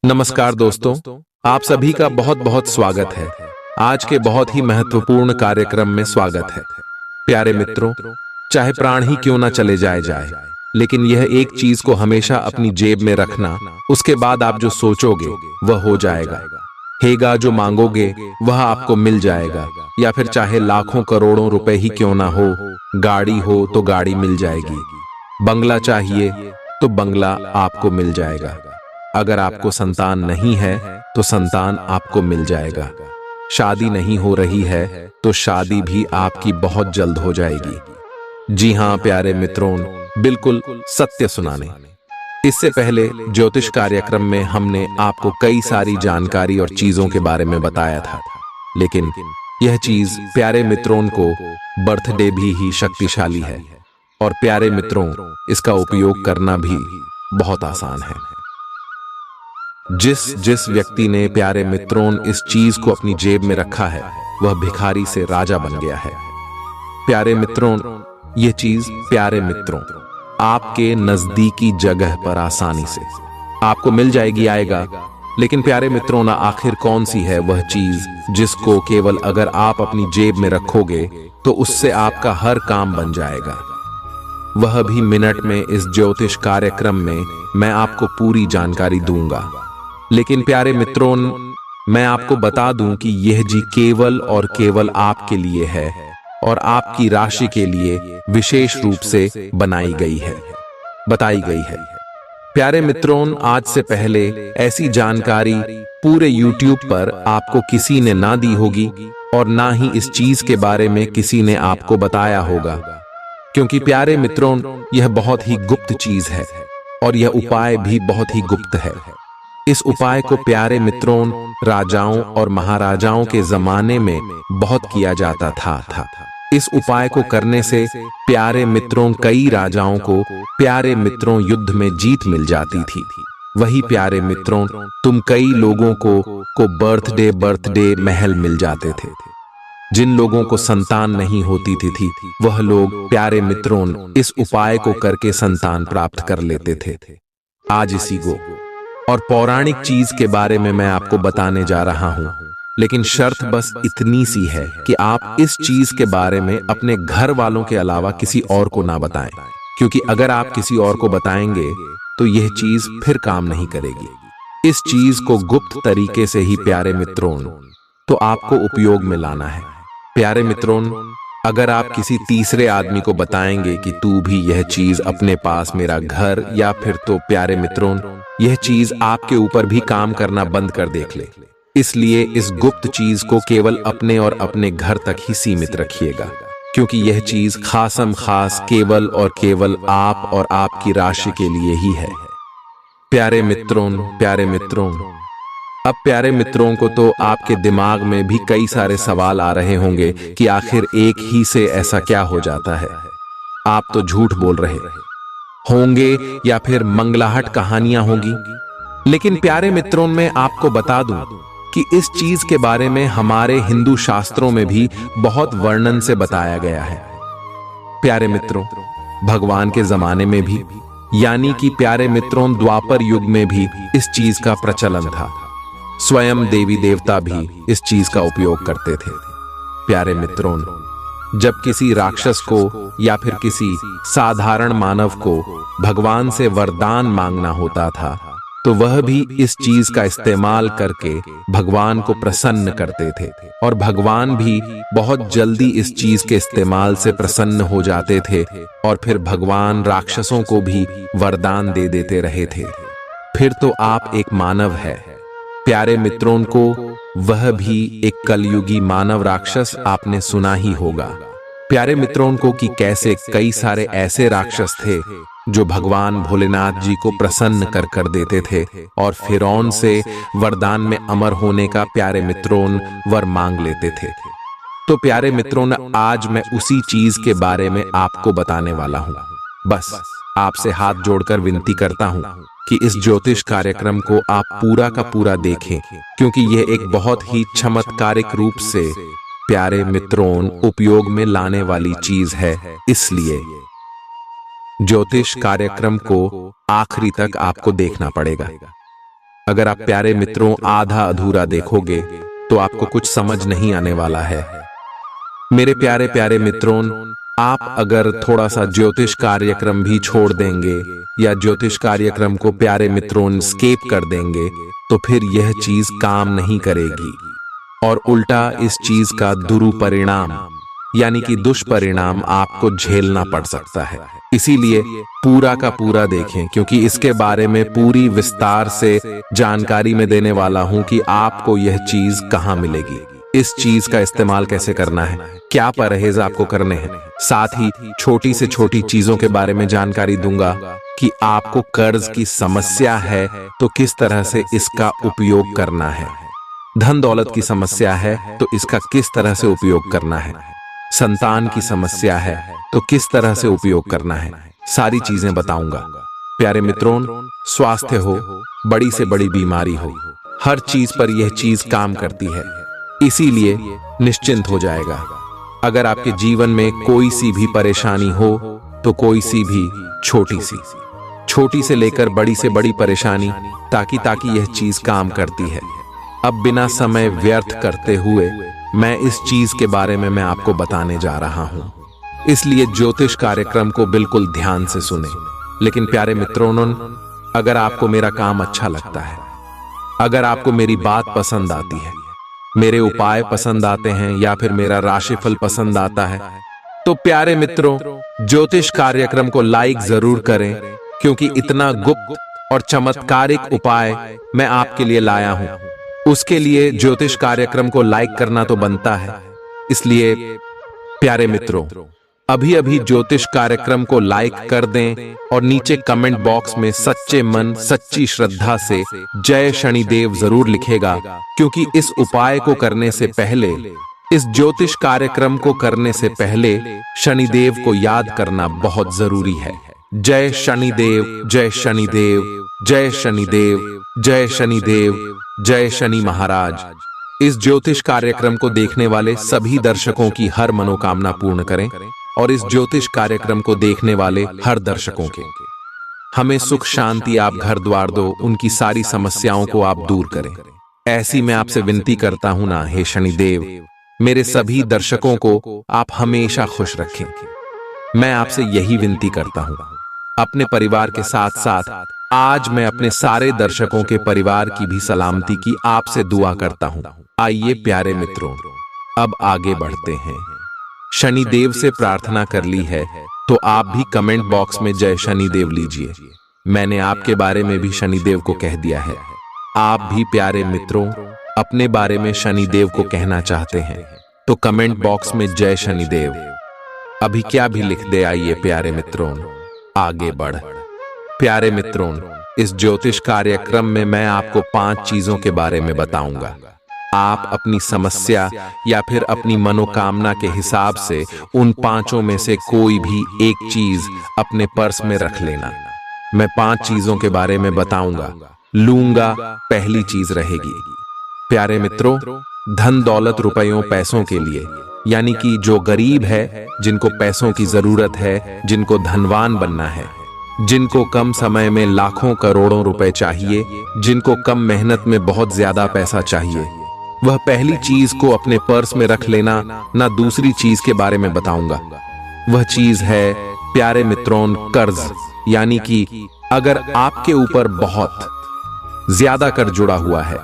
नमस्कार दोस्तों, आप सभी का बहुत बहुत स्वागत है। आज के बहुत ही महत्वपूर्ण कार्यक्रम में स्वागत है। प्यारे मित्रों, चाहे प्राण ही क्यों ना चले जाए, लेकिन यह एक चीज को हमेशा अपनी जेब में रखना, उसके बाद आप जो सोचोगे वह हो जाएगा। हेगा जो मांगोगे वह आपको मिल जाएगा, या फिर चाहे लाखों करोड़ों रुपए ही क्यों ना हो, गाड़ी हो तो गाड़ी मिल जाएगी, बंगला चाहिए तो बंगला आपको मिल जाएगा। अगर आपको संतान नहीं है तो संतान आपको मिल जाएगा। शादी नहीं हो रही है तो शादी भी आपकी बहुत जल्द हो जाएगी। जी हां प्यारे मित्रों, बिल्कुल सत्य सुनाने। इससे पहले ज्योतिष कार्यक्रम में हमने आपको कई सारी जानकारी और चीजों के बारे में बताया था, लेकिन यह चीज प्यारे मित्रों को बर्थडे भी ही शक्तिशाली है। और प्यारे मित्रों, इसका उपयोग करना भी बहुत आसान है। जिस व्यक्ति ने प्यारे मित्रों इस चीज को अपनी जेब में रखा है वह भिखारी से राजा बन गया है। प्यारे मित्रों, ये चीज प्यारे मित्रों आपके नजदीकी जगह पर आसानी से आपको मिल जाएगी, आएगा। लेकिन प्यारे मित्रों ना, आखिर कौन सी है वह चीज जिसको केवल अगर आप अपनी जेब में रखोगे तो उससे आपका हर काम बन जाएगा। वह भी मिनट में इस ज्योतिष कार्यक्रम में मैं आपको पूरी जानकारी दूंगा। लेकिन प्यारे मित्रों, मैं आपको बता दूं कि यह जी केवल और केवल आपके लिए है और आपकी राशि के लिए विशेष रूप से बताई गई है। प्यारे मित्रों, आज से पहले ऐसी जानकारी पूरे YouTube पर आपको किसी ने ना दी होगी और ना ही इस चीज के बारे में किसी ने आपको बताया होगा, क्योंकि प्यारे मित्रों यह बहुत ही गुप्त चीज है और यह उपाय भी बहुत ही गुप्त है। इस उपाय को प्यारे मित्रों राजाओं और महाराजाओं के जमाने में बहुत किया जाता था। इस उपाय को करने से प्यारे मित्रों कई राजाओं को प्यारे मित्रों युद्ध में जीत मिल जाती थी। वही प्यारे मित्रों तुम कई लोगों को बर्थडे महल मिल जाते थे। जिन लोगों को संतान नहीं होती थी वह लोग प्यारे मित्रों इस उपाय को करके संतान प्राप्त कर लेते थे। आज इसी को और पौराणिक चीज के बारे में मैं आपको बताने जा रहा हूं, लेकिन शर्त बस इतनी सी है कि आप इस चीज के बारे में अपने घर वालों के अलावा किसी और को ना बताएं, क्योंकि अगर आप किसी और को बताएंगे तो यह चीज फिर काम नहीं करेगी। इस चीज को गुप्त तरीके से ही प्यारे मित्रों तो आपको उपयोग में लाना है। प्यारे मित्रों, अगर आप किसी तीसरे आदमी को बताएंगे कि तू भी यह चीज अपने पास मेरा घर, या फिर तो प्यारे मित्रों यह चीज आपके ऊपर भी काम करना बंद कर देख ले। इसलिए इस गुप्त चीज को केवल अपने और अपने घर तक ही सीमित रखिएगा, क्योंकि यह चीज खासम खास केवल और केवल आप और आपकी राशि के लिए ही है। प्यारे मित्रों, अब प्यारे मित्रों को तो आपके दिमाग में भी कई सारे सवाल आ रहे होंगे कि आखिर एक ही से ऐसा क्या हो जाता है। आप तो झूठ बोल रहे होंगे या फिर मंगलाहट कहानियां होंगी, लेकिन प्यारे मित्रों मैं आपको बता दूं कि इस चीज के बारे में हमारे हिंदू शास्त्रों में भी बहुत वर्णन से बताया गया है। प्यारे मित्रों, भगवान के जमाने में भी, यानी कि प्यारे मित्रों द्वापर युग में भी इस चीज का प्रचलन था। स्वयं देवी देवता भी इस चीज का उपयोग करते थे। प्यारे मित्रों, जब किसी राक्षस को या फिर किसी साधारण मानव को भगवान से वरदान मांगना होता था तो वह भी इस चीज का इस्तेमाल करके भगवान को प्रसन्न करते थे, और भगवान भी बहुत जल्दी इस चीज के इस्तेमाल से प्रसन्न हो जाते थे, और फिर भगवान राक्षसों को भी वरदान दे देते रहे थे। फिर तो आप एक मानव है। प्यारे मित्रों को वह भी एक कलयुगी मानव राक्षस आपने सुना ही होगा। प्यारे मित्रों को कि कैसे कई सारे ऐसे राक्षस थे जो भगवान भोलेनाथ जी को प्रसन्न कर देते थे और फिरौन से वरदान में अमर होने का प्यारे मित्रों वर मांग लेते थे। तो प्यारे मित्रों आज मैं उसी चीज के बारे में आपको बताने वाला हूं। बस आपसे हाथ जोड़कर विनती करता हूं कि इस ज्योतिष कार्यक्रम को आप पूरा का पूरा देखें, क्योंकि यह एक बहुत ही चमत्कारिक रूप से प्यारे मित्रों उपयोग में लाने वाली चीज है। इसलिए ज्योतिष कार्यक्रम को आखिरी तक आपको देखना पड़ेगा। अगर आप प्यारे मित्रों आधा अधूरा देखोगे तो आपको कुछ समझ नहीं आने वाला है। मेरे प्यारे प्यारे मित्रों, आप अगर थोड़ा सा ज्योतिष कार्यक्रम भी छोड़ देंगे या ज्योतिष कार्यक्रम को प्यारे मित्रों स्केप कर देंगे तो फिर यह चीज काम नहीं करेगी और उल्टा इस चीज का दुरुपरिणाम यानी कि दुष्परिणाम आपको झेलना पड़ सकता है। इसीलिए पूरा का पूरा देखें, क्योंकि इसके बारे में पूरी विस्तार से जानकारी में देने वाला हूं कि आपको यह चीज कहां मिलेगी, इस चीज का इस्तेमाल कैसे करना है, क्या परहेज आपको करने हैं। साथ ही छोटी से छोटी चीजों के बारे में जानकारी दूंगा कि आपको कर्ज की समस्या है तो किस तरह से इसका उपयोग करना है, धन दौलत की समस्या है तो इसका किस तरह से उपयोग करना है, संतान की समस्या है तो किस तरह से उपयोग करना है, सारी चीजें बताऊंगा। प्यारे मित्रों, स्वास्थ्य हो, बड़ी से बड़ी बीमारी हो, हर चीज पर यह चीज काम करती है, इसीलिए निश्चिंत हो जाएगा। अगर आपके जीवन में कोई सी भी परेशानी हो तो कोई सी भी छोटी से लेकर बड़ी से बड़ी परेशानी ताकि यह चीज काम करती है। अब बिना समय व्यर्थ करते हुए मैं इस चीज के बारे में मैं आपको बताने जा रहा हूं, इसलिए ज्योतिष कार्यक्रम को बिल्कुल ध्यान से सुने। लेकिन प्यारे मित्रों, अगर आपको मेरा काम अच्छा लगता है, अगर आपको मेरी बात पसंद आती है, मेरे उपाय पसंद आते हैं या फिर मेरा राशिफल पसंद आता है, तो प्यारे मित्रों ज्योतिष कार्यक्रम को लाइक जरूर करें, क्योंकि इतना गुप्त और चमत्कारिक उपाय मैं आपके लिए लाया हूं। उसके लिए ज्योतिष कार्यक्रम को लाइक करना तो बनता है। इसलिए प्यारे मित्रों, अभी अभी ज्योतिष कार्यक्रम को लाइक कर दें और नीचे कमेंट बॉक्स में सच्चे मन सच्ची श्रद्धा से जय शनिदेव जरूर लिखेगा, क्योंकि इस उपाय को करने से पहले, इस ज्योतिष कार्यक्रम को करने से पहले शनिदेव को याद करना बहुत जरूरी है। जय शनिदेव, जय शनिदेव, जय शनिदेव, जय शनिदेव, जय शनि महाराज। इस ज्योतिष कार्यक्रम को देखने वाले सभी दर्शकों की हर मनोकामना पूर्ण करें और इस ज्योतिष कार्यक्रम को देखने वाले हर दर्शकों के हमें सुख शांति आप घर द्वार दो, उनकी सारी समस्याओं को आप दूर करें। ऐसी मैं आपसे विनती करता हूं ना, हे शनिदेव, मेरे सभी दर्शकों को आप हमेशा खुश रखें। मैं आपसे यही विनती करता हूं। अपने परिवार के साथ साथ आज मैं अपने सारे दर्शकों के परिवार की भी सलामती की आपसे दुआ करता हूं। आइए प्यारे मित्रों, अब आगे बढ़ते हैं। शनिदेव से प्रार्थना कर ली है तो आप भी कमेंट बॉक्स में जय शनिदेव लीजिए। मैंने आपके बारे में भी शनिदेव को कह दिया है। आप भी प्यारे मित्रों अपने बारे में शनिदेव को कहना चाहते हैं तो कमेंट बॉक्स में जय शनिदेव अभी क्या भी लिख दे। आइए प्यारे मित्रों आगे बढ़। प्यारे मित्रों, इस ज्योतिष कार्यक्रम में मैं आपको 5 चीजों के बारे में बताऊंगा। आप अपनी समस्या या फिर अपनी मनोकामना के हिसाब से उन 5 में से कोई भी एक चीज अपने पर्स में रख लेना। मैं 5 चीजों के बारे में बताऊंगा, लूंगा। पहली चीज रहेगी प्यारे मित्रों, धन दौलत रुपयों पैसों के लिए, यानी कि जो गरीब है, जिनको पैसों की जरूरत है, जिनको धनवान बनना है, जिनको कम समय में लाखों करोड़ों रुपए चाहिए, जिनको कम मेहनत में बहुत ज्यादा पैसा चाहिए, वह पहली चीज को अपने पर्स में रख लेना। ना दूसरी चीज के बारे में बताऊंगा। वह चीज है प्यारे मित्रों कर्ज, यानी कि अगर आपके ऊपर बहुत ज्यादा कर्ज जुड़ा हुआ है,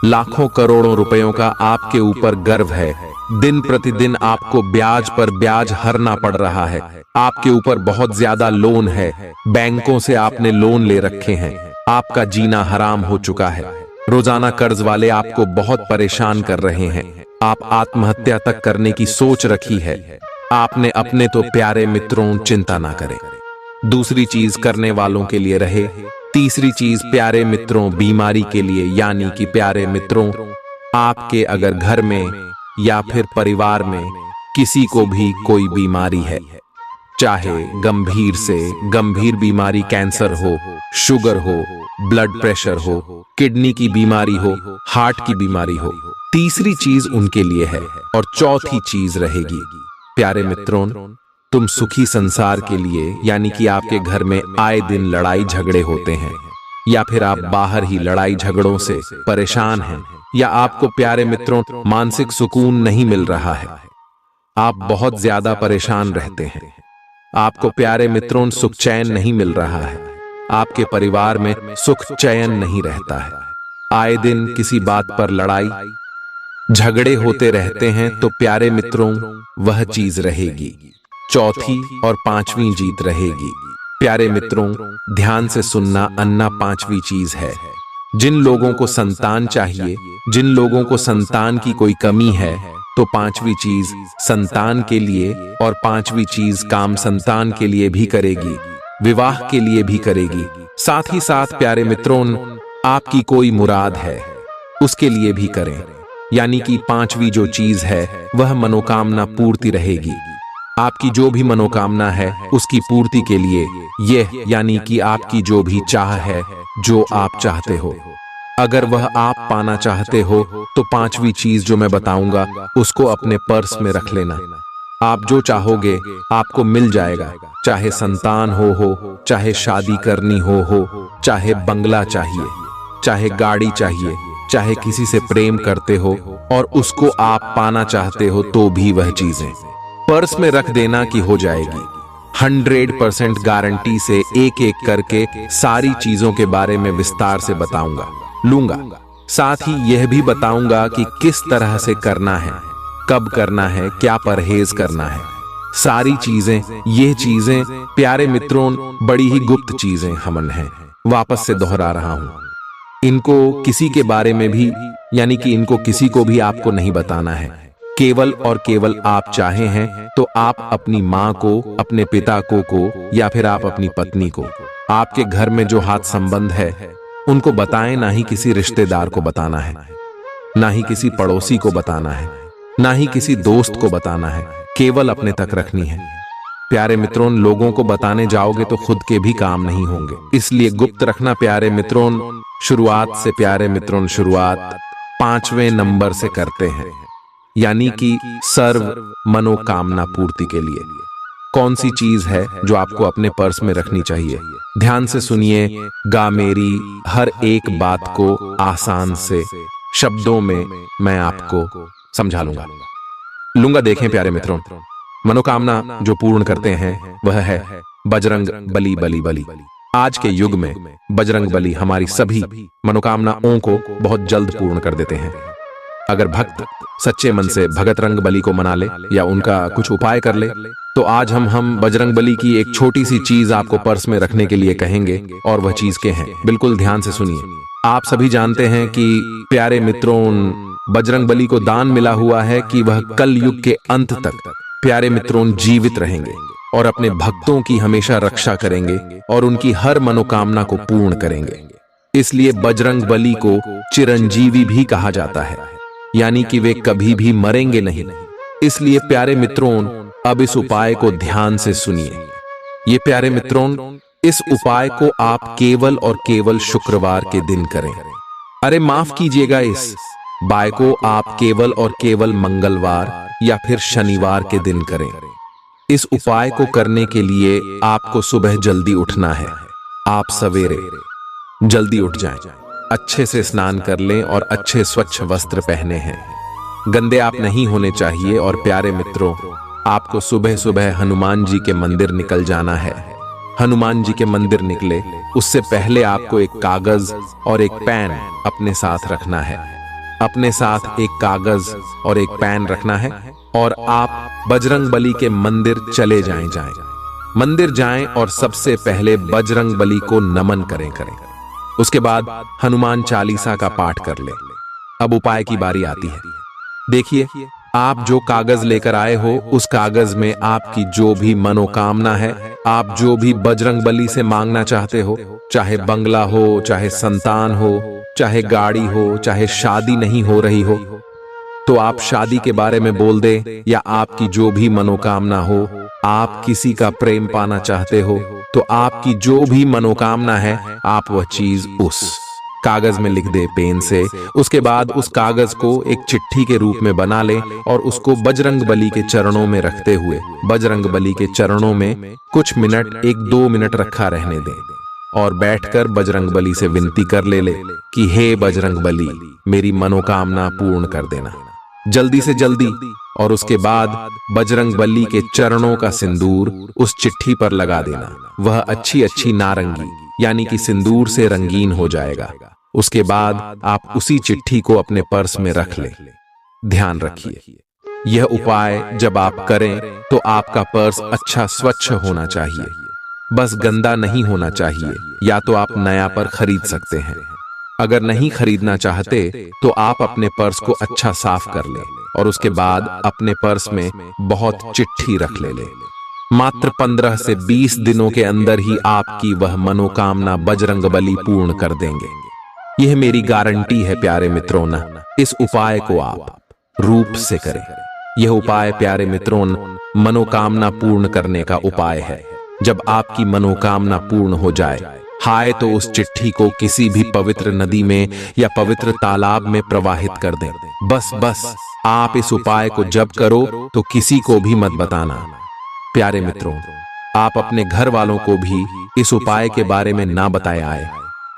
लाखों करोड़ों रुपयों का आपके ऊपर गर्व है, दिन प्रतिदिन आपको ब्याज पर ब्याज हरना पड़ रहा है, आपके ऊपर बहुत ज्यादा लोन है, बैंकों से आपने लोन ले रखे हैं, आपका जीना हराम हो चुका है, रोजाना कर्ज वाले आपको बहुत परेशान कर रहे हैं, आप आत्महत्या तक करने की सोच रखी है, आपने अपने तो प्यारे मित्रों चिंता ना करें। दूसरी चीज करने वालों के लिए रहे। तीसरी चीज प्यारे मित्रों बीमारी के लिए, यानी कि प्यारे मित्रों आपके अगर घर में या फिर परिवार में किसी को भी कोई बीमारी है, चाहे गंभीर से गंभीर बीमारी, कैंसर हो, शुगर हो, ब्लड प्रेशर हो, किडनी की बीमारी हो, हार्ट की बीमारी हो, तीसरी चीज उनके लिए है। और चौथी चीज रहेगी प्यारे मित्रों, तुम सुखी संसार के लिए, यानी कि आपके घर में आए दिन लड़ाई झगड़े होते हैं, या फिर आप बाहर ही लड़ाई झगड़ों से परेशान हैं, या आपको प्यारे मित्रों मानसिक सुकून नहीं मिल रहा है, आप बहुत ज्यादा परेशान रहते हैं, आपको प्यारे मित्रों सुख चैन नहीं मिल रहा है, आपके परिवार में सुख चैन नहीं रहता है, आए दिन किसी बात पर लड़ाई झगड़े होते रहते हैं, तो प्यारे मित्रों वह चीज रहेगी, चौथी और पांचवी जीत रहेगी। प्यारे मित्रों ध्यान से सुनना, अन्ना पांचवी चीज है। जिन लोगों को संतान चाहिए, जिन लोगों को संतान की कोई कमी है, तो पांचवी चीज संतान के लिए और पांचवी चीज काम संतान के लिए भी करेगी, विवाह के लिए भी करेगी। साथ ही साथ प्यारे मित्रों आपकी कोई मुराद है उसके लिए भी करें, यानी कि पांचवी जो चीज है वह मनोकामना पूर्ति रहेगी। आपकी जो भी मनोकामना है उसकी पूर्ति के लिए यह, यानी कि आपकी जो भी चाह है, जो आप चाहते हो, अगर वह आप पाना चाहते हो, तो पांचवी चीज जो मैं बताऊंगा उसको अपने पर्स में रख लेना। आप जो चाहोगे आपको मिल जाएगा, चाहे संतान हो, चाहे शादी करनी हो, चाहे बंगला चाहिए, चाहे गाड़ी चाहिए, चाहे किसी से प्रेम करते हो और उसको आप पाना चाहते हो, तो भी वह चीजें पर्स में रख देना कि हो जाएगी। 100% गारंटी से एक एक करके सारी चीजों के बारे में विस्तार से बताऊंगा लूंगा। साथ ही यह भी बताऊंगा कि किस तरह से करना है, कब करना है, क्या परहेज करना है। सारी चीजें, ये चीजें प्यारे मित्रों बड़ी ही गुप्त चीजें हमन हैं। वापस से दोहरा रहा हूं, इनको किसी के बारे में भी, यानी कि इनको किसी को भी आपको नहीं बताना है। केवल और केवल आप चाहे हैं तो आप अपनी माँ को, अपने पिता को या फिर आप अपनी पत्नी को, आपके घर में जो हाथ संबंध है उनको बताएं। ना ही किसी रिश्तेदार को बताना है, ना ही किसी पड़ोसी को बताना है, ना ही किसी दोस्त को बताना है, केवल अपने तक रखनी है। प्यारे मित्रों लोगों को बताने जाओगे तो खुद के भी काम नहीं होंगे, इसलिए गुप्त रखना प्यारे मित्रों। शुरुआत से प्यारे मित्रों शुरुआत 5वें नंबर से करते हैं, यानी कि सर्व मनोकामना पूर्ति के लिए। कौन सी चीज है जो आपको अपने पर्स में रखनी चाहिए? ध्यान से सुनिए गा मेरी हर एक बात को आसान से शब्दों में मैं आपको समझा लूंगा। देखें प्यारे मित्रों, मनोकामना जो पूर्ण करते हैं वह है बजरंग बली बली बली। आज के युग में बजरंग बली हमारी सभी मनोकामनाओं को बहुत जल्द पूर्ण कर देते हैं। अगर भक्त सच्चे मन से भगत रंग बली को मना ले या उनका कुछ उपाय कर ले, तो आज हम बजरंग बली की एक छोटी सी चीज आपको पर्स में रखने के लिए कहेंगे, और वह चीज क्या है बिल्कुल ध्यान से सुनिए। आप सभी जानते हैं कि प्यारे मित्रों बजरंग बली को दान मिला हुआ है कि वह कल युग के अंत तक प्यारे मित्रों जीवित रहेंगे और अपने भक्तों की हमेशा रक्षा करेंगे और उनकी हर मनोकामना को पूर्ण करेंगे। इसलिए बजरंग बली को चिरंजीवी भी कहा जाता है, यानी कि वे कभी भी मरेंगे नहीं। इसलिए प्यारे मित्रों अब इस उपाय को ध्यान से सुनिए। ये प्यारे मित्रों इस उपाय को आप केवल और केवल शुक्रवार के दिन करें। अरे माफ कीजिएगा, इस बाय को आप केवल और केवल मंगलवार या फिर शनिवार के दिन करें। इस उपाय को करने के लिए आपको सुबह जल्दी उठना है। आप सवेरे जल्दी उठ जाएं, अच्छे से स्नान कर लें और अच्छे स्वच्छ वस्त्र पहने हैं। गंदे आप नहीं होने चाहिए। और प्यारे मित्रों आपको सुबह सुबह हनुमान जी के मंदिर निकल जाना है। हनुमान जी के मंदिर निकले उससे पहले आपको एक कागज और एक पेन अपने साथ रखना है। अपने साथ एक कागज और एक पेन रखना है और आप बजरंग बली के मंदिर चले जाएं। मंदिर जाएं और सबसे पहले बजरंग बली को नमन करें। उसके बाद हनुमान चालीसा का पाठ कर ले। अब उपाय की बारी आती है। देखिए आप जो कागज लेकर आए हो उस कागज में आपकी जो भी मनोकामना है, आप जो भी बजरंग बली से मांगना चाहते हो, चाहे बंगला हो, चाहे संतान हो, चाहे गाड़ी हो, चाहे शादी नहीं हो रही हो, तो आप शादी के बारे में बोल दे, या आपकी जो भी मनोकामना हो, आप किसी का प्रेम पाना चाहते हो, तो आपकी जो भी मनोकामना है आप वह चीज उस कागज में लिख दे पेन से। उसके बाद उस कागज को एक चिट्ठी के रूप में बना ले और उसको बजरंग बली के चरणों में रखते हुए बजरंग बली के चरणों में कुछ मिनट, 1-2 मिनट रखा रहने दें। और बैठकर बजरंगबली से विनती कर ले कि हे बजरंगबली, मेरी मनोकामना पूर्ण कर देना जल्दी से जल्दी। और उसके बाद बजरंगबली के चरणों का सिंदूर उस चिट्ठी पर लगा देना। वह अच्छी अच्छी नारंगी यानी कि सिंदूर से रंगीन हो जाएगा। उसके बाद आप उसी चिट्ठी को अपने पर्स में रख ले। ध्यान रखिए, यह उपाय जब आप करें तो आपका पर्स अच्छा स्वच्छ होना चाहिए, बस गंदा नहीं होना चाहिए। या तो आप नया पर खरीद सकते हैं, अगर नहीं खरीदना चाहते तो आप अपने पर्स को अच्छा साफ कर ले और उसके बाद अपने पर्स में बहुत चिट्ठी रख ले। मात्र 15 से 20 दिनों के अंदर ही आपकी वह मनोकामना बजरंगबली पूर्ण कर देंगे। यह मेरी गारंटी है प्यारे मित्रों ना। इस उपाय को आप रूप से करें। यह उपाय प्यारे मित्रों मनोकामना पूर्ण करने का उपाय है। जब आपकी मनोकामना पूर्ण हो जाए हाय तो उस चिट्ठी को किसी भी पवित्र नदी में या पवित्र तालाब में प्रवाहित कर दें। बस आप इस उपाय को जब करो तो किसी को भी मत बताना। प्यारे मित्रों, आप अपने घर वालों को भी इस उपाय के बारे में ना बताए आए।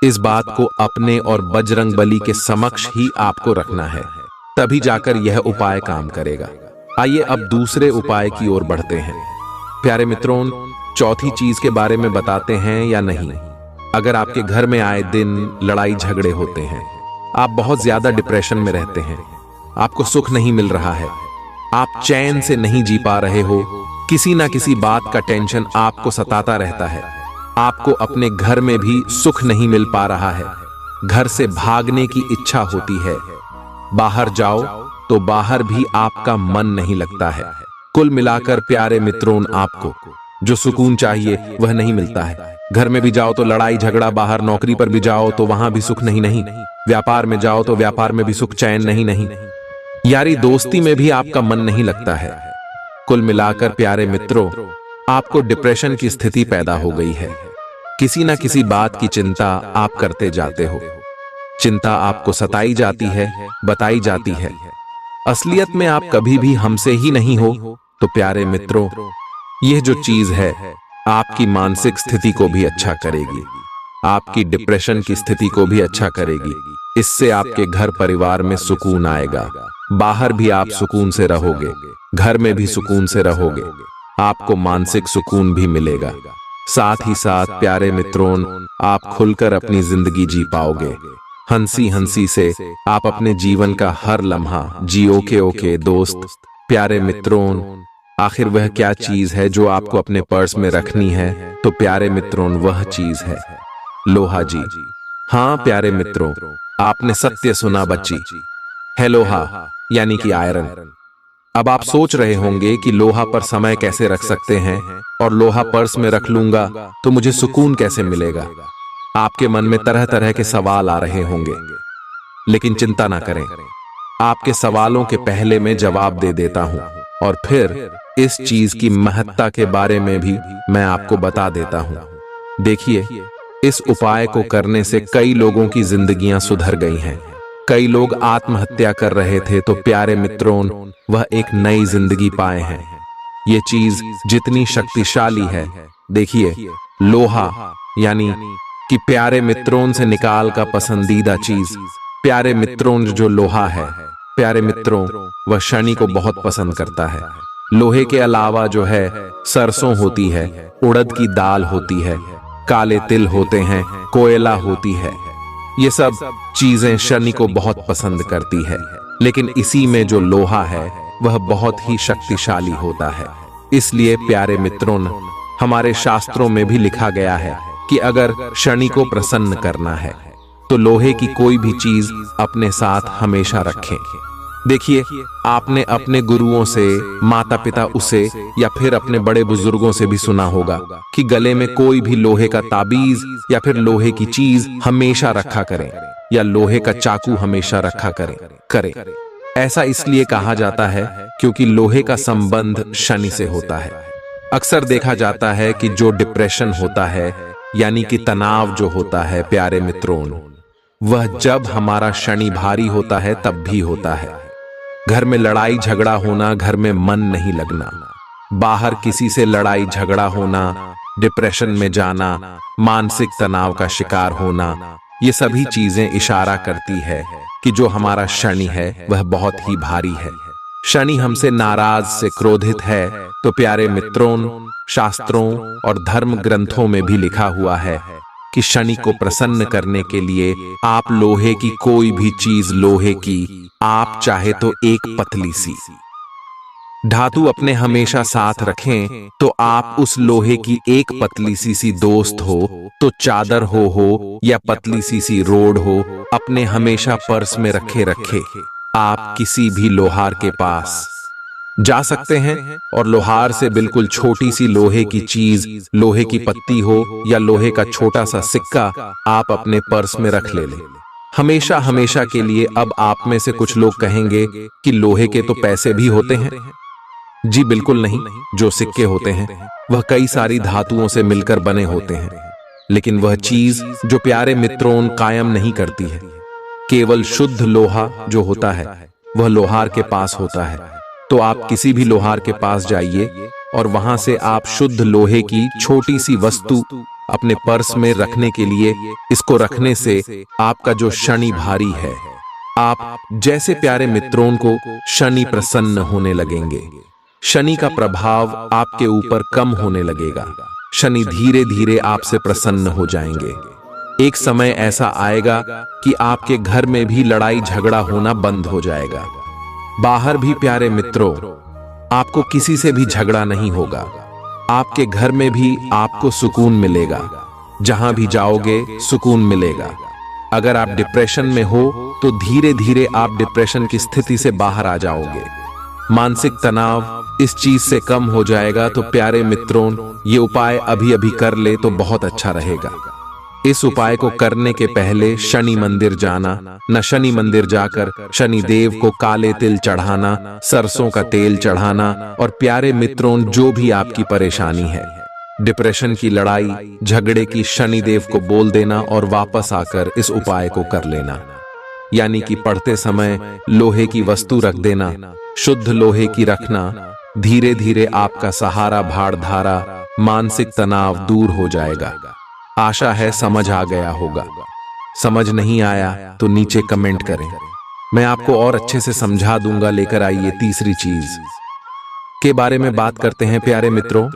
इस बात को अपने और बजरंगबली के समक्ष ही आपको रखना है, तभी जाकर यह उपाय काम करेगा। आइए अब दूसरे उपाय की ओर बढ़ते हैं। प्यारे मित्रों, चौथी चीज के बारे में बताते हैं या नहीं। अगर आपके घर में आए दिन लड़ाई झगड़े होते हैं, आप बहुत ज्यादा डिप्रेशन में रहते हैं, आपको सुख नहीं मिल रहा है, आप चैन से नहीं जी पा रहे हो, किसी ना किसी बात का टेंशन आपको सताता रहता है, आपको अपने घर में भी सुख नहीं मिल पा रहा है, घर से भागने की इच्छा होती है, बाहर जाओ तो बाहर भी आपका मन नहीं लगता है। कुल मिलाकर प्यारे मित्रों, आपको जो सुकून चाहिए वह नहीं मिलता है। घर में भी जाओ तो लड़ाई झगड़ा, बाहर नौकरी पर भी जाओ तो वहां भी सुख नहीं, व्यापार में जाओ तो व्यापार में भी सुख चैन नहीं, यारी दोस्ती में भी आपका मन नहीं लगता है। कुल मिलाकर प्यारे मित्रों, आपको डिप्रेशन की स्थिति पैदा हो गई है। किसी ना किसी बात की चिंता आप करते जाते हो, चिंता आपको सताई जाती है, बताई जाती है, असलियत में आप कभी भी हमसे ही नहीं हो। तो प्यारे मित्रों, यह जो चीज है आपकी मानसिक स्थिति को भी अच्छा करेगी, आपकी डिप्रेशन की स्थिति को भी अच्छा करेगी। इससे आपके घर परिवार में सुकून आएगा, बाहर भी आप सुकून से रहोगे, घर में भी सुकून से रहोगे, आपको मानसिक सुकून भी मिलेगा। साथ ही साथ प्यारे मित्रों, आप खुलकर अपनी जिंदगी जी पाओगे। हंसी हंसी से आप अपने जीवन का हर लम्हा जियोगे। ओके दोस्त, प्यारे मित्रों, आखिर वह क्या चीज है जो आपको अपने पर्स में रखनी है? तो प्यारे मित्रों, वह चीज है लोहा जी। हाँ प्यारे मित्रों, आपने सत्य सुना बच्ची, है लोहा यानी कि आयरन। अब आप सोच रहे होंगे कि लोहा पर समय कैसे रख सकते हैं और लोहा पर्स में रख लूंगा तो मुझे सुकून कैसे मिलेगा। आपके मन में तरह तरह के सवाल आ रहे होंगे, लेकिन चिंता ना करें, आपके सवालों के पहले मैं जवाब दे देता हूं और फिर इस चीज की महत्ता के बारे में भी मैं आपको बता देता हूं। देखिए, इस उपाय को करने से कई लोगों की जिंदगियां सुधर गई हैं। कई लोग आत्महत्या कर रहे थे तो प्यारे मित्रों, वह एक नई जिंदगी पाए हैं। ये चीज जितनी शक्तिशाली है, देखिए लोहा यानी कि प्यारे मित्रों से निकाल का पसंदीदा चीज, प्यारे मित्रों जो लोहा है, प्यारे मित्रों वह शनि को बहुत पसंद करता है। लोहे के अलावा जो है सरसों होती है, उड़द की दाल होती है, काले तिल होते हैं, कोयला होती है, ये सब चीजें शनि को बहुत पसंद करती है। लेकिन इसी में जो लोहा है वह बहुत ही शक्तिशाली होता है। इसलिए प्यारे मित्रों, हमारे शास्त्रों में भी लिखा गया है कि अगर शनि को प्रसन्न करना है तो लोहे की कोई भी चीज अपने साथ हमेशा रखें। देखिए, आपने अपने गुरुओं से, माता पिता उसे या फिर अपने बड़े बुजुर्गों से भी सुना होगा कि गले में कोई भी लोहे का ताबीज या फिर लोहे की चीज हमेशा रखा करें या लोहे का चाकू हमेशा रखा करें। ऐसा इसलिए कहा जाता है क्योंकि लोहे का संबंध शनि से होता है। अक्सर देखा जाता है कि जो डिप्रेशन होता है यानी कि तनाव जो होता है प्यारे मित्रों, वह जब हमारा शनि भारी होता है तब भी होता है। घर में लड़ाई झगड़ा होना, घर में मन नहीं लगना, बाहर किसी से लड़ाई झगड़ा होना, डिप्रेशन में जाना, मानसिक तनाव का शिकार होना, ये सभी चीजें इशारा करती है कि जो हमारा शनि है वह बहुत ही भारी है। शनि हमसे नाराज से क्रोधित है। तो प्यारे मित्रों, शास्त्रों और धर्म ग्रंथों में भी लिखा हुआ है कि शनि को प्रसन्न करने के लिए आप लोहे की कोई भी चीज, लोहे की, आप चाहे तो एक पतली सी धातु अपने हमेशा साथ रखें। तो आप उस लोहे की एक पतली सी दोस्त हो, तो चादर हो या पतली सी रोड हो, अपने हमेशा पर्स में रखे आप किसी भी लोहार के पास जा सकते हैं और लोहार से बिल्कुल छोटी सी लोहे की चीज, लोहे की पत्ती हो या लोहे का छोटा सा सिक्का, आप अपने पर्स में रख ले हमेशा हमेशा के लिए। अब आप में से कुछ लोग कहेंगे कि लोहे के तो पैसे भी होते हैं। जी बिल्कुल नहीं, जो सिक्के होते हैं वह कई सारी धातुओं से मिलकर बने होते हैं, लेकिन वह चीज जो प्यारे मित्रों कायम नहीं करती है। केवल शुद्ध लोहा जो होता है वह लोहार के पास होता है। तो आप किसी भी लोहार के पास जाइए और वहां से आप शुद्ध लोहे की छोटी सी वस्तु अपने पर्स में रखने के लिए, इसको रखने से आपका जो शनि भारी है, आप जैसे प्यारे मित्रों को शनि प्रसन्न होने लगेंगे। शनि का प्रभाव आपके ऊपर कम होने लगेगा। शनि धीरे धीरे आपसे प्रसन्न हो जाएंगे। एक समय ऐसा आएगा कि आपके घर में भी लड़ाई झगड़ा होना बंद हो जाएगा। बाहर भी प्यारे मित्रों, आपको किसी से भी झगड़ा नहीं होगा। आपके घर में भी आपको सुकून मिलेगा। जहां भी जाओगे सुकून मिलेगा। अगर आप डिप्रेशन में हो तो धीरे धीरे आप डिप्रेशन की स्थिति से बाहर आ जाओगे। मानसिक तनाव इस चीज से कम हो जाएगा। तो प्यारे मित्रों, ये उपाय अभी अभी कर ले तो बहुत अच्छा रहेगा। इस उपाय को करने के पहले शनि मंदिर जाना, न शनि मंदिर जाकर शनि देव को काले तिल चढ़ाना, सरसों का तेल चढ़ाना। और प्यारे मित्रों, जो भी आपकी परेशानी है, डिप्रेशन की, लड़ाई झगड़े की, शनि देव को बोल देना और वापस आकर इस उपाय को कर लेना। यानी कि पढ़ते समय लोहे की वस्तु रख देना, शुद्ध लोहे की रखना। धीरे धीरे आपका सहारा, भाड़ धारा, मानसिक तनाव दूर हो जाएगा। आशा है समझ आ गया होगा। समझ नहीं आया तो नीचे कमेंट करें, मैं आपको और अच्छे से समझा दूंगा। लेकर आइए तीसरी चीज के बारे में बात करते हैं प्यारे मित्रों।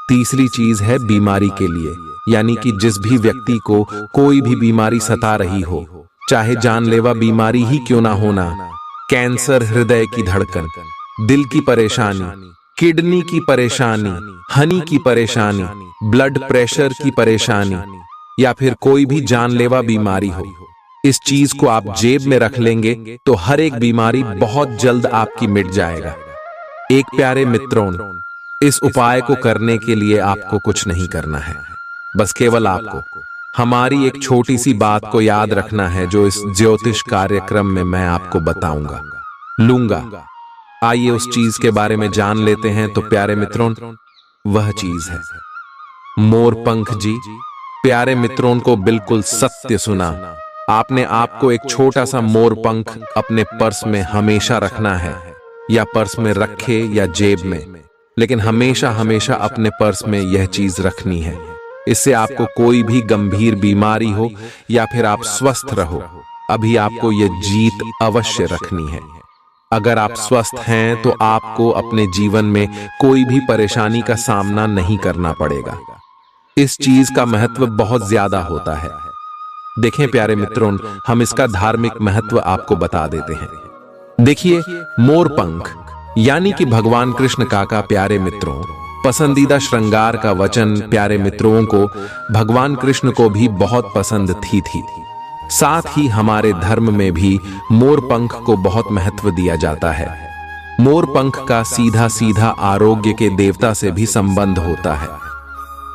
तीसरी चीज है बीमारी के लिए, यानी कि जिस भी व्यक्ति को कोई भी बीमारी सता रही हो, चाहे जानलेवा बीमारी ही क्यों ना होना, कैंसर, हृदय की धड़कन, दिल की परेशानी, किडनी की परेशानी, हनी की परेशानी, ब्लड प्रेशर की परेशानी, या फिर कोई भी जानलेवा बीमारी हो, इस चीज को आप जेब में रख लेंगे तो हर एक बीमारी बहुत जल्द आपकी मिट जाएगा। एक प्यारे मित्रों, इस उपाय को करने के लिए आपको कुछ नहीं करना है। बस केवल आपको हमारी एक छोटी सी बात को याद रखना है, जो इस ज्योतिष कार्यक्रम में मैं आपको बताऊंगा लूंगा। आइए उस चीज के बारे में जान लेते हैं। तो प्यारे मित्रों, वह चीज है मोरपंख। जी प्यारे मित्रों को बिल्कुल सत्य सुना। आपने आपको एक छोटा सा मोरपंख अपने पर्स में हमेशा रखना है, या पर्स में रखे या जेब में, लेकिन हमेशा हमेशा अपने पर्स में यह चीज रखनी है। इससे आपको कोई भी गंभीर बीमारी हो या फिर आप स्वस्थ रहो, अभी आपको यह जीत अवश्य रखनी है। अगर आप स्वस्थ हैं तो आपको अपने जीवन में कोई भी परेशानी का सामना नहीं करना पड़ेगा। इस चीज का महत्व बहुत ज्यादा होता है। देखें प्यारे मित्रों, हम इसका धार्मिक महत्व आपको बता देते हैं। देखिए, मोरपंख यानी कि भगवान कृष्ण का प्यारे मित्रों पसंदीदा श्रृंगार का वचन। प्यारे मित्रों को भगवान कृष्ण को भी बहुत पसंद थी। साथ ही हमारे धर्म में भी मोरपंख को बहुत महत्व दिया जाता है। मोरपंख का सीधा सीधा आरोग्य के देवता से भी संबंध होता है।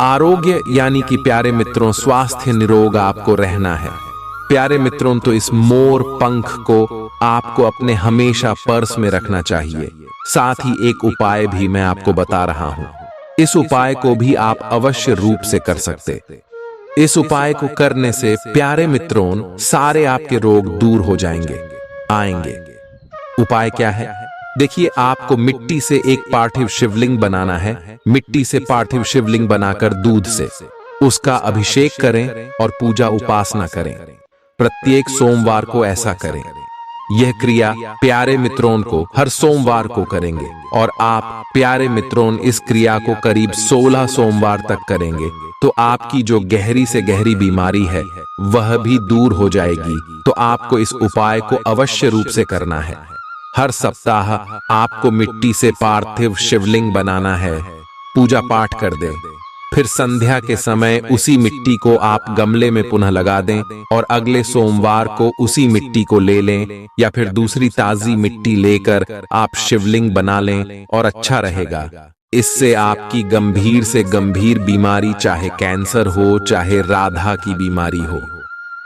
आरोग्य यानी कि प्यारे मित्रों स्वास्थ्य निरोग आपको रहना है। प्यारे मित्रों, तो इस मोर पंख को आपको अपने हमेशा पर्स में रखना चाहिए। साथ ही एक उपाय भी मैं आपको बता रहा हूं। इस उपाय को भी आप अवश्य रूप से कर सकते। इस उपाय को करने से प्यारे मित्रों सारे आपके रोग दूर हो जाएंगे, आएंगे। उपाय क्या है? देखिए, आपको मिट्टी से एक पार्थिव शिवलिंग बनाना है। मिट्टी से पार्थिव शिवलिंग बनाकर दूध से उसका अभिषेक करें और पूजा उपासना करें। प्रत्येक सोमवार को ऐसा करें। यह क्रिया प्यारे मित्रों को हर सोमवार को करेंगे और आप प्यारे मित्रों इस क्रिया को करीब 16 सोमवार तक करेंगे तो आपकी जो गहरी से गहरी बीमारी है वह भी दूर हो जाएगी। तो आपको इस उपाय को अवश्य रूप से करना है। हर सप्ताह आपको मिट्टी से पार्थिव शिवलिंग बनाना है, पूजा पाठ कर दें। फिर संध्या के समय उसी मिट्टी को आप गमले में पुनः लगा दें और अगले सोमवार को उसी मिट्टी को ले लें या फिर दूसरी ताजी मिट्टी लेकर आप शिवलिंग बना लें और अच्छा रहेगा। इससे आपकी गंभीर से गंभीर बीमारी, चाहे कैंसर हो चाहे राधा की बीमारी हो,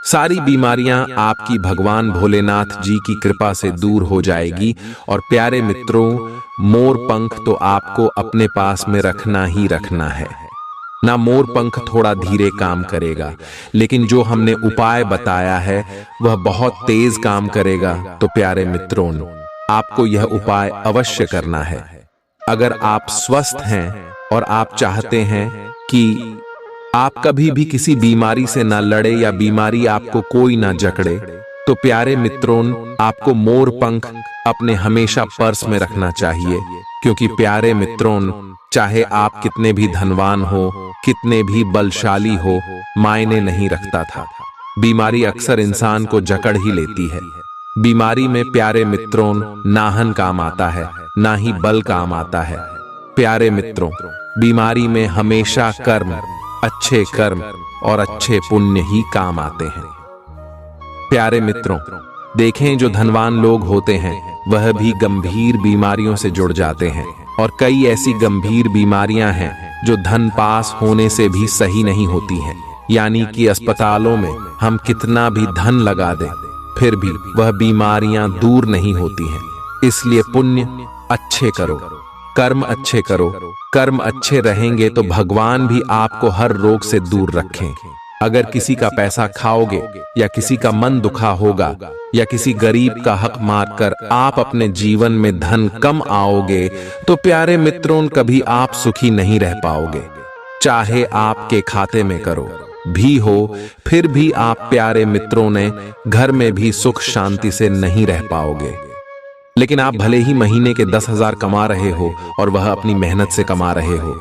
सारी बीमारियां आपकी भगवान भोलेनाथ जी की कृपा से दूर हो जाएगी। और प्यारे मित्रों, मोर पंख तो आपको अपने पास में रखना ही रखना है। ना मोर पंख थोड़ा धीरे काम करेगा, लेकिन जो हमने उपाय बताया है वह बहुत तेज काम करेगा। तो प्यारे मित्रों, आपको यह उपाय अवश्य करना है। अगर आप स्वस्थ हैं और आप चाहते हैं कि आप कभी भी किसी बीमारी से ना लड़े या बीमारी आपको कोई ना जकड़े, तो प्यारे मित्रों, आपको मोर पंख अपने हमेशा पर्स में रखना चाहिए। क्योंकि प्यारे मित्रों, चाहे आप कितने भी धनवान हो, कितने भी बलशाली हो, मायने नहीं रखता था। बीमारी अक्सर इंसान को जकड़ ही लेती है। बीमारी में प्यारे मित्रों नाहन काम आता है, ना ही बल काम आता है। प्यारे मित्रों, बीमारी में हमेशा कर्म, अच्छे कर्म और अच्छे पुण्य ही काम आते हैं। प्यारे मित्रों, देखें जो धनवान लोग होते हैं वह भी गंभीर बीमारियों से जुड़ जाते हैं और कई ऐसी गंभीर बीमारियां हैं जो धन पास होने से भी सही नहीं होती हैं। यानी कि अस्पतालों में हम कितना भी धन लगा दें फिर भी वह बीमारियां दूर नहीं होती हैं। इसलिए पुण्य अच्छे करो, कर्म अच्छे करो। कर्म अच्छे रहेंगे तो भगवान भी आपको हर रोग से दूर रखें। अगर किसी का पैसा खाओगे या किसी का मन दुखा होगा या किसी गरीब का हक मारकर आप अपने जीवन में धन कम आओगे, तो प्यारे मित्रों कभी आप सुखी नहीं रह पाओगे। चाहे आपके खाते में करो भी हो, फिर भी आप प्यारे मित्रों ने घर में भी सुख शांति से नहीं रह पाओगे। लेकिन आप भले ही महीने के 10,000 कमा रहे हो और वह अपनी मेहनत से कमा रहे हो,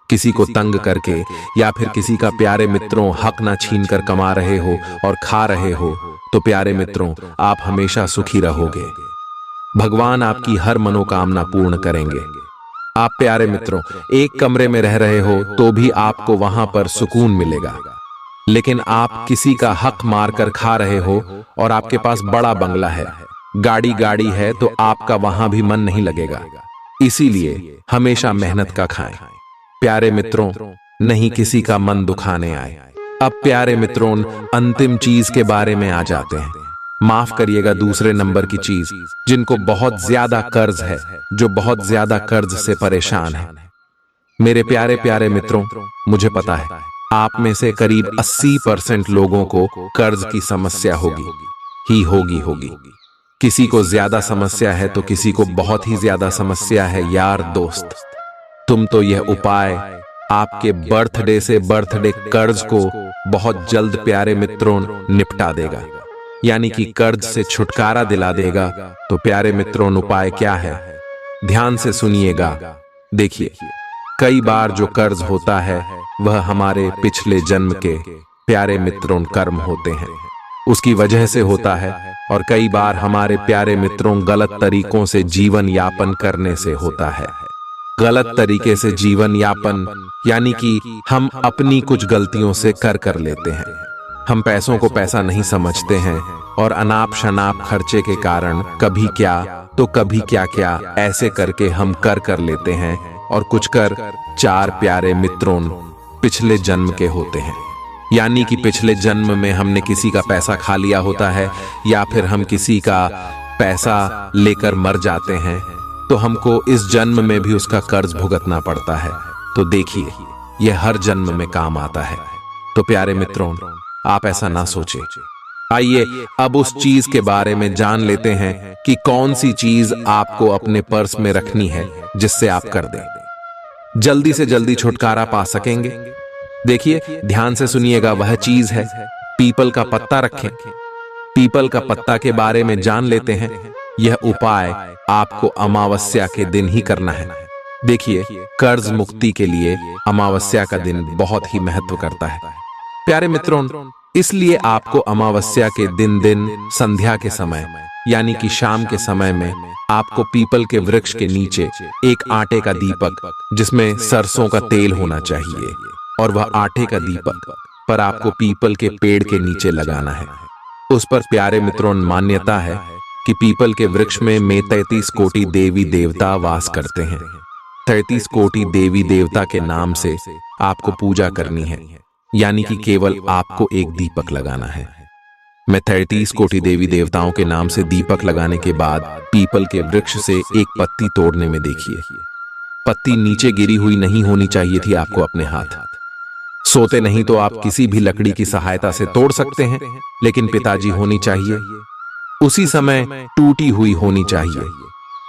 किसी को तंग करके या फिर किसी का प्यारे मित्रों हक ना छीन कर कमा रहे हो और खा रहे हो, तो प्यारे मित्रों आप हमेशा सुखी रहोगे। भगवान आपकी हर मनोकामना पूर्ण करेंगे। आप प्यारे मित्रों एक कमरे में रह रहे हो तो भी आपको वहां पर सुकून मिलेगा, लेकिन आप किसी का हक मारकर खा रहे हो और आपके पास बड़ा बंगला है, गाड़ी है, तो आपका वहां भी मन नहीं लगेगा। इसीलिए हमेशा मेहनत का खाएं। प्यारे मित्रों, नहीं किसी का मन दुखाने आए। अब प्यारे मित्रों अंतिम चीज के बारे में आ जाते हैं। माफ करिएगा, दूसरे नंबर की चीज, जिनको बहुत ज्यादा कर्ज है, जो बहुत ज्यादा कर्ज से परेशान है। मेरे प्यारे प्यारे मित्रों, मुझे पता है आप में से करीब 80% लोगों को कर्ज की समस्या होगी। किसी को ज्यादा समस्या है तो किसी को बहुत ही ज्यादा समस्या है। यार दोस्त, तुम तो यह उपाय आपके बर्थडे से बर्थडे कर्ज को बहुत जल्द प्यारे मित्रों निपटा देगा, यानी कि कर्ज से छुटकारा दिला देगा। तो प्यारे मित्रों उपाय क्या है, ध्यान से सुनिएगा। देखिए, कई बार जो कर्ज होता है वह हमारे पिछले जन्म के प्यारे मित्रों कर्म होते हैं, उसकी वजह से होता है। और कई बार हमारे प्यारे मित्रों गलत तरीकों से जीवन यापन करने से होता है। गलत तरीके से जीवन यापन यानी कि हम अपनी कुछ गलतियों से कर लेते हैं। हम पैसों को पैसा नहीं समझते हैं और अनाप शनाप खर्चे के कारण कभी क्या तो कभी क्या ऐसे करके हम कर लेते हैं। और कुछ कर चार प्यारे मित्रों पिछले जन्म के होते हैं, यानी कि पिछले जन्म में हमने किसी का पैसा खा लिया होता है या फिर हम किसी का पैसा लेकर मर जाते हैं, तो हमको इस जन्म में भी उसका कर्ज भुगतना पड़ता है। तो देखिए, यह हर जन्म में काम आता है। तो प्यारे मित्रों, आप ऐसा ना सोचें। आइए अब उस चीज के बारे में जान लेते हैं कि कौन सी चीज आपको अपने पर्स में रखनी है जिससे आप कर दें, जल्दी से जल्दी छुटकारा पा सकेंगे। देखिए, ध्यान से सुनिएगा, वह चीज है पीपल का पत्ता रखें। पीपल का पत्ता के बारे में जान लेते हैं। यह उपाय आपको अमावस्या के दिन ही करना है। देखिए, कर्ज मुक्ति के लिए अमावस्या का दिन बहुत ही महत्व करता है प्यारे मित्रों। इसलिए आपको अमावस्या के दिन संध्या के समय यानी कि शाम के समय में आपको पीपल के वृक्ष के नीचे एक आटे का दीपक जिसमें सरसों का तेल होना चाहिए, और वह आटे का दीपक पर आपको पीपल के पेड़ के नीचे लगाना है। उस पर प्यारे मित्रों मान्यता है कि पीपल के वृक्ष में 33 कोटि देवी देवता वास करते हैं। 33 कोटि देवी देवता के नाम से आपको पूजा करनी है, यानी कि केवल आपको एक दीपक लगाना है। मैं 33 कोटि देवी देवताओं के नाम से दीपक लगाने के बाद पीपल के वृक्ष से एक पत्ती तोड़ने में देखिए, पत्ती नीचे गिरी हुई नहीं होनी चाहिए थी आपको अपने हाथ। सोते नहीं तो आप किसी भी लकड़ी की सहायता से तोड़ सकते हैं, लेकिन पिताजी होनी चाहिए, उसी समय टूटी हुई होनी चाहिए।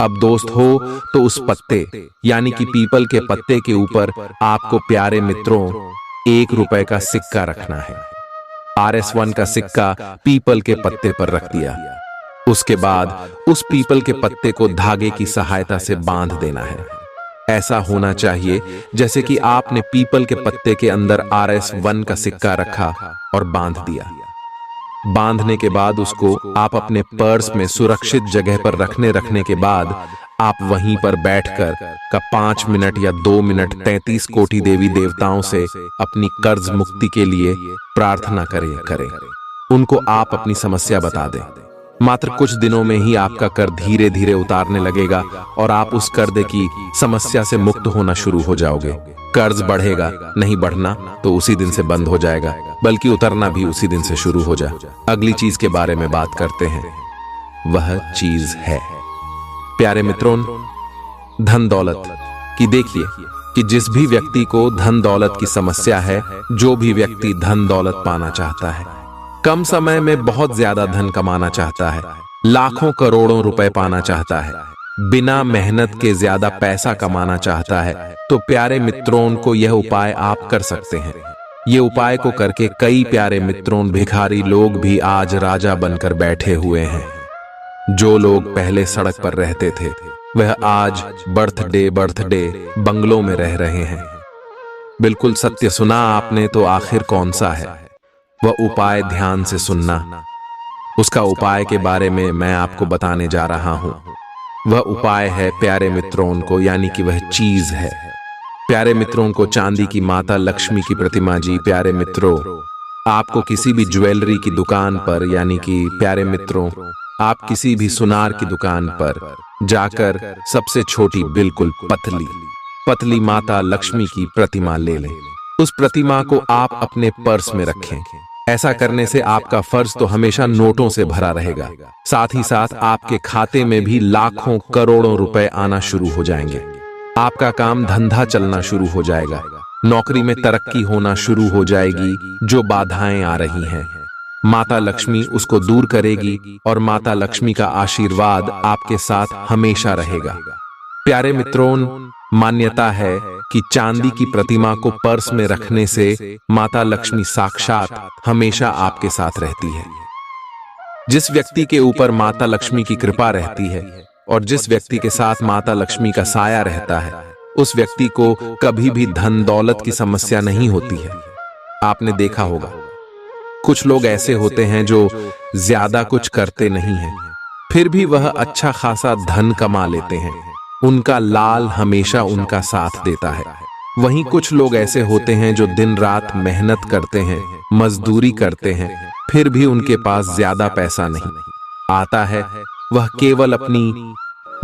अब दोस्त हो तो उस पत्ते यानी कि पीपल के पत्ते के ऊपर आपको प्यारे मित्रों 1 रुपए का सिक्का रखना है। RS1 का सिक्का पीपल के पत्ते पर रख दिया। उसके बाद उस पीपल के पत्ते को धागे की सहायता से बांध देना है। ऐसा होना चाहिए जैसे कि आपने पीपल के पत्ते के अंदर RS1 का सिक्का रखा और बांध दिया। बांधने के बाद उसको आप अपने पर्स में सुरक्षित जगह पर रखने के बाद आप वहीं पर बैठकर का 5 मिनट या 2 मिनट 33 कोटि देवी देवताओं से अपनी कर्ज मुक्ति के लिए प्रार्थना करें। उनको आप अपनी समस्या बता दें। मात्र कुछ दिनों में ही आपका कर धीरे धीरे उतारने लगेगा और आप उस कर्ज की समस्या से मुक्त होना शुरू हो जाओगे। कर्ज बढ़ेगा नहीं, बढ़ना तो उसी दिन से बंद हो जाएगा, बल्कि उतरना भी उसी दिन से शुरू हो जाए। अगली चीज के बारे में बात करते हैं। वह चीज है प्यारे मित्रों धन दौलत की। देखिए कि जिस भी व्यक्ति को धन दौलत की समस्या है, जो भी व्यक्ति धन दौलत पाना चाहता है, कम समय में बहुत ज्यादा धन कमाना चाहता है, लाखों करोड़ों रुपए पाना चाहता है, बिना मेहनत के ज्यादा पैसा कमाना चाहता है, तो प्यारे मित्रों को यह उपाय आप कर सकते हैं। ये उपाय को करके कई प्यारे मित्रों भिखारी लोग भी आज राजा बनकर बैठे हुए हैं। जो लोग पहले सड़क पर रहते थे वह आज बर्थडे बंगलों में रह रहे हैं। बिल्कुल सत्य सुना आपने, तो आखिर कौन सा है वह उपाय? ध्यान से सुनना। उसका उपाय के बारे में मैं आपको बताने जा रहा हूं। वह उपाय है प्यारे मित्रों को, यानी कि वह चीज है प्यारे मित्रों को चांदी की माता लक्ष्मी की प्रतिमा जी। प्यारे मित्रों, आपको किसी भी ज्वेलरी की दुकान पर, यानी कि प्यारे मित्रों आप किसी भी सुनार की दुकान पर जाकर सबसे छोटी बिल्कुल पतली माता लक्ष्मी की प्रतिमा ले लें। उस प्रतिमा को आप अपने पर्स में रखें। ऐसा करने से आपका पर्स तो हमेशा नोटों से भरा रहेगा, साथ ही साथ आपके खाते में भी लाखों करोड़ों रुपए आना शुरू हो जाएंगे। आपका काम धंधा चलना शुरू हो जाएगा, नौकरी में तरक्की होना शुरू हो जाएगी। जो बाधाएं आ रही हैं माता लक्ष्मी उसको दूर करेगी और माता लक्ष्मी का आशीर्वाद आपके साथ हमेशा रहेगा। प्यारे मित्रों, मान्यता है कि चांदी की प्रतिमा को पर्स में रखने से माता लक्ष्मी साक्षात हमेशा आपके साथ रहती है। जिस व्यक्ति के ऊपर माता लक्ष्मी की कृपा रहती है और जिस व्यक्ति के साथ माता लक्ष्मी का साया रहता है, उस व्यक्ति को कभी भी धन दौलत की समस्या नहीं होती है। आपने देखा होगा कुछ लोग ऐसे होते हैं जो ज्यादा कुछ करते नहीं हैं, फिर भी वह अच्छा खासा धन कमा लेते हैं। उनका लाल हमेशा उनका साथ देता है। वहीं कुछ लोग ऐसे होते हैं जो दिन रात मेहनत करते हैं, मजदूरी करते हैं, फिर भी उनके पास ज्यादा पैसा नहीं आता है। वह केवल अपनी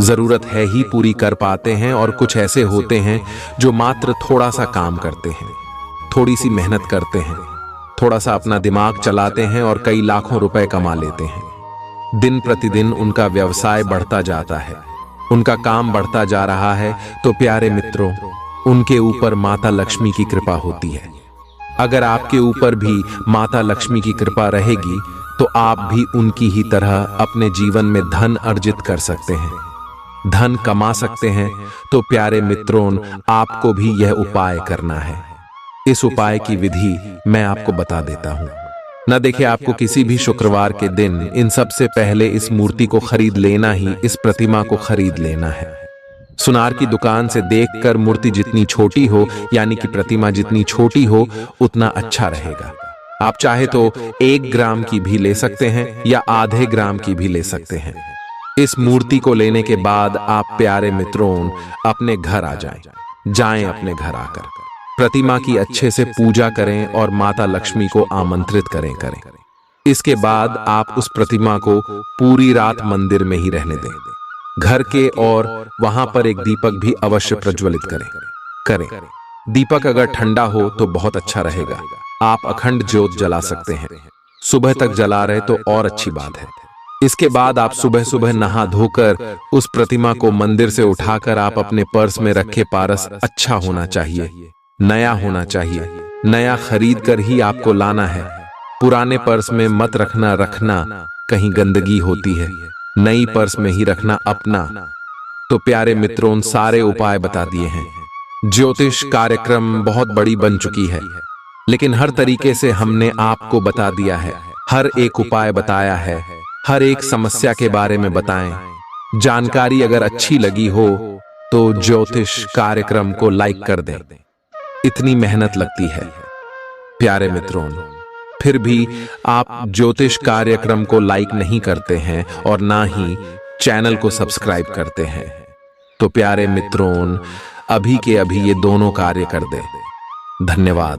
जरूरत है ही पूरी कर पाते हैं। और कुछ ऐसे होते हैं जो मात्र थोड़ा सा काम करते हैं, थोड़ी सी मेहनत करते हैं, थोड़ा सा अपना दिमाग चलाते हैं और कई लाखों रुपए कमा लेते हैं। दिन प्रतिदिन उनका व्यवसाय बढ़ता जाता है, उनका काम बढ़ता जा रहा है। तो प्यारे मित्रों, उनके ऊपर माता लक्ष्मी की कृपा होती है। अगर आपके ऊपर भी माता लक्ष्मी की कृपा रहेगी तो आप भी उनकी ही तरह अपने जीवन में धन अर्जित कर सकते हैं, धन कमा सकते हैं। तो प्यारे मित्रों, आपको भी यह उपाय करना है। इस उपाय की विधि मैं आपको बता देता हूं। न देखिए, आपको किसी भी शुक्रवार के दिन इन सबसे पहले इस मूर्ति को खरीद लेना ही, इस प्रतिमा को खरीद लेना है। सुनार की दुकान से देखकर मूर्ति जितनी छोटी हो, यानी कि प्रतिमा जितनी छोटी हो, उतना अच्छा रहेगा। आप चाहे तो 1 ग्राम की भी ले सकते हैं या आधे ग्राम की भी ले सकते हैं। इस मूर्ति को लेने के बाद आप प्यारे मित्रों अपने घर आ जाएं अपने घर आकर प्रतिमा की अच्छे से पूजा करें और माता लक्ष्मी को आमंत्रित करें। इसके बाद आप उस प्रतिमा को पूरी रात मंदिर में ही रहने दें। घर के और वहां पर एक दीपक भी अवश्य प्रज्वलित करें। दीपक अगर ठंडा हो तो बहुत अच्छा रहेगा। आप अखंड ज्योत जला सकते हैं। सुबह तक जला रहे तो और अच्छी बात है। इसके बाद आप सुबह सुबह नहा धोकर उस प्रतिमा को मंदिर से उठाकर आप अपने पर्स में रखे। पारस अच्छा होना चाहिए, नया होना चाहिए। नया खरीद कर ही आपको लाना है। पुराने पर्स में मत रखना, कहीं गंदगी होती है। नई पर्स में ही रखना अपना। तो प्यारे मित्रों, सारे उपाय बता दिए हैं। ज्योतिष कार्यक्रम बहुत बड़ी बन चुकी है, लेकिन हर तरीके से हमने आपको बता दिया है। हर एक उपाय बताया है, हर एक समस्या के बारे में बताएं। जानकारी अगर अच्छी लगी हो तो ज्योतिष कार्यक्रम को लाइक कर दें। इतनी मेहनत लगती है प्यारे मित्रों, फिर भी आप ज्योतिष कार्यक्रम को लाइक नहीं करते हैं और ना ही चैनल को सब्सक्राइब करते हैं। तो प्यारे मित्रों, अभी के अभी ये दोनों कार्य कर दें। धन्यवाद।